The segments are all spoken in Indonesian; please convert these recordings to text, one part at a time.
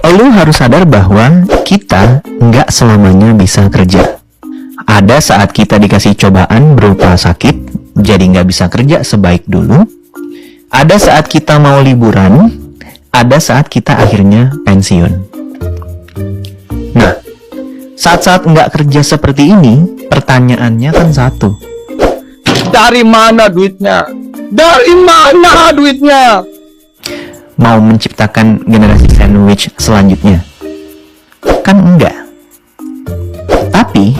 Lu harus sadar bahwa kita nggak selamanya bisa kerja. Ada saat kita dikasih cobaan berupa sakit, jadi nggak bisa kerja sebaik dulu. Ada saat kita mau liburan, ada saat kita akhirnya pensiun. Nah, saat-saat nggak kerja seperti ini, pertanyaannya kan satu. Dari mana duitnya? Dari mana duitnya? Mau menciptakan generasi sandwich selanjutnya? Kan enggak. Tapi,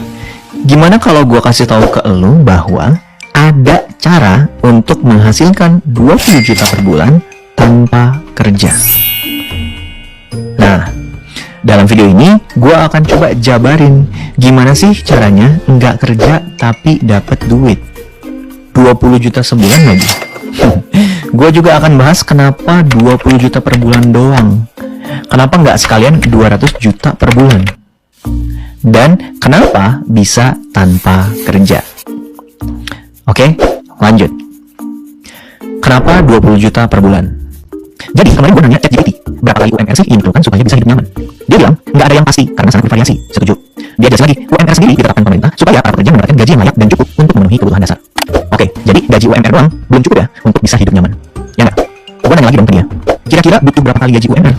gimana kalau gue kasih tahu ke lu bahwa ada cara untuk menghasilkan 20 juta per bulan tanpa kerja? Nah, dalam video ini gue akan coba jabarin gimana sih caranya nggak kerja tapi dapat duit 20 juta sebulan lagi. Gue juga akan bahas kenapa 20 juta per bulan doang. Kenapa nggak sekalian 200 juta per bulan? Dan kenapa bisa tanpa kerja? Oke, lanjut. Kenapa 20 juta per bulan? Jadi kemarin gue nanya ChatGPT, berapa kali UMR sih yang diperlukan supaya bisa hidup nyaman? Dia bilang, nggak ada yang pasti karena sangat bervariasi. Setuju. Dia jelas lagi, UMR sendiri ditetapkan pemerintah supaya para pekerja mendapatkan gaji yang layak dan cukup untuk memenuhi kebutuhan dasar. Oke, jadi gaji UMR doang belum cukup ya untuk bisa hidup nyaman. Ya nggak? Gue nanya lagi dong ke dia, kira-kira butuh berapa kali gaji UMR?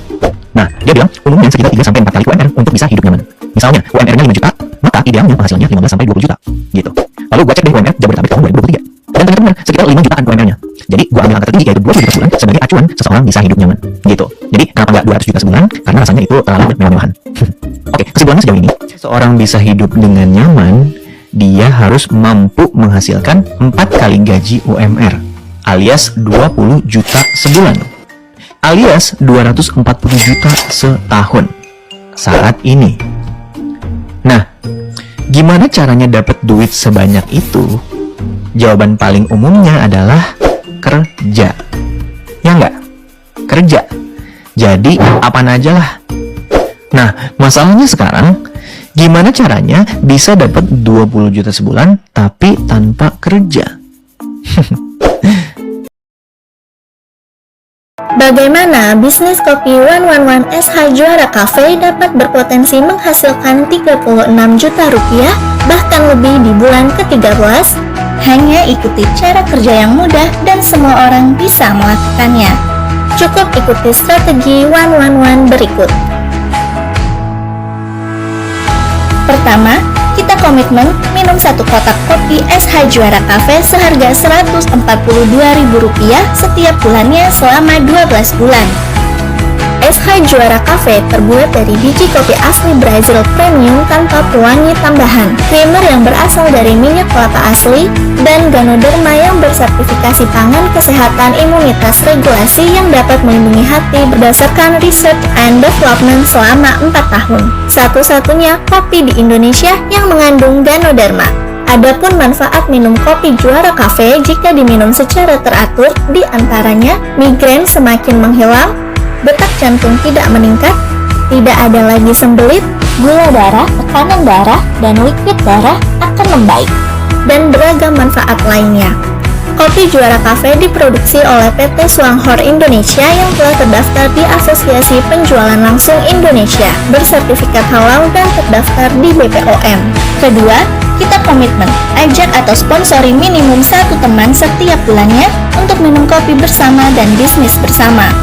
Nah, dia bilang umumnya sekitar 3-4 kali UMR untuk bisa hidup nyaman. Misalnya UMR-nya 5 juta, maka idealnya penghasilannya 15-20 juta. Gitu. Lalu gue cek deh UMR Jabodetabek tahun 2023. Dan ternyata benar, sekitar 5 jutaan UMR-nya. Jadi gue ambil angka tertinggi yaitu 20 juta sebulan sebagai acuan seseorang bisa hidup nyaman. Gitu. Jadi kenapa nggak 200 juta sebulan? Karena rasanya itu terlalu mewah-mewahan. Oke, kesimpulannya sejauh ini, seseorang bisa hidup dengan nyaman, dia harus mampu menghasilkan 4 kali gaji UMR alias 20 juta sebulan alias 240 juta setahun saat ini. Nah, gimana caranya dapat duit sebanyak itu? Jawaban paling umumnya adalah kerja. Ya nggak? Kerja. Jadi apaan aja lah. Nah, masalahnya sekarang, gimana caranya bisa dapat 20 juta sebulan tapi tanpa kerja? Bagaimana bisnis kopi 111 SH Juara Cafe dapat berpotensi menghasilkan 36 juta rupiah bahkan lebih di bulan ke-13? Hanya ikuti cara kerja yang mudah dan semua orang bisa melakukannya. Cukup ikuti strategi 111 berikut. Pertama, kita komitmen minum 1 kotak kopi SH Juara Cafe seharga Rp142.000 setiap bulannya selama 12 bulan. SH Juara Cafe terbuat dari biji kopi asli Brazil premium tanpa pewangi tambahan, creamer yang berasal dari minyak kelapa asli, dan Ganoderma yang bersertifikasi pangan kesehatan imunitas regulasi yang dapat melindungi hati berdasarkan research and development selama 4 tahun. Satu-satunya kopi di Indonesia yang mengandung Ganoderma. Adapun manfaat minum kopi Juara Cafe jika diminum secara teratur, diantaranya migrain semakin menghilang, detak jantung tidak meningkat, tidak ada lagi sembelit, gula darah, tekanan darah, dan liquid darah akan membaik, dan beragam manfaat lainnya. Kopi Juara Cafe diproduksi oleh PT Suanghor Indonesia yang telah terdaftar di Asosiasi Penjualan Langsung Indonesia, bersertifikat halal dan terdaftar di BPOM. Kedua, kita komitmen, ajak atau sponsori minimum 1 teman setiap bulannya untuk minum kopi bersama dan bisnis bersama.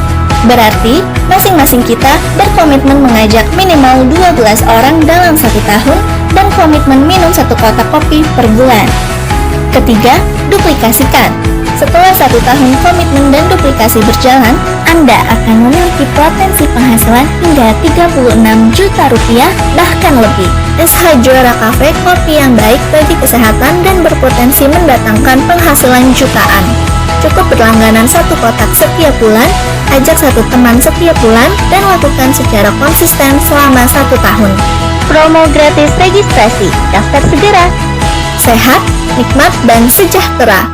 Berarti, masing-masing kita berkomitmen mengajak minimal 12 orang dalam 1 tahun dan komitmen minum 1 kotak kopi per bulan. Ketiga, duplikasikan. Setelah 1 tahun komitmen dan duplikasi berjalan, Anda akan memiliki potensi penghasilan hingga 36 juta rupiah bahkan lebih. SH Juara Cafe, kopi yang baik bagi kesehatan dan berpotensi mendatangkan penghasilan jutaan. Cukup berlangganan 1 kotak setiap bulan, ajak 1 teman setiap bulan, dan lakukan secara konsisten selama 1 tahun. Promo gratis registrasi, daftar segera. Sehat, nikmat, dan sejahtera.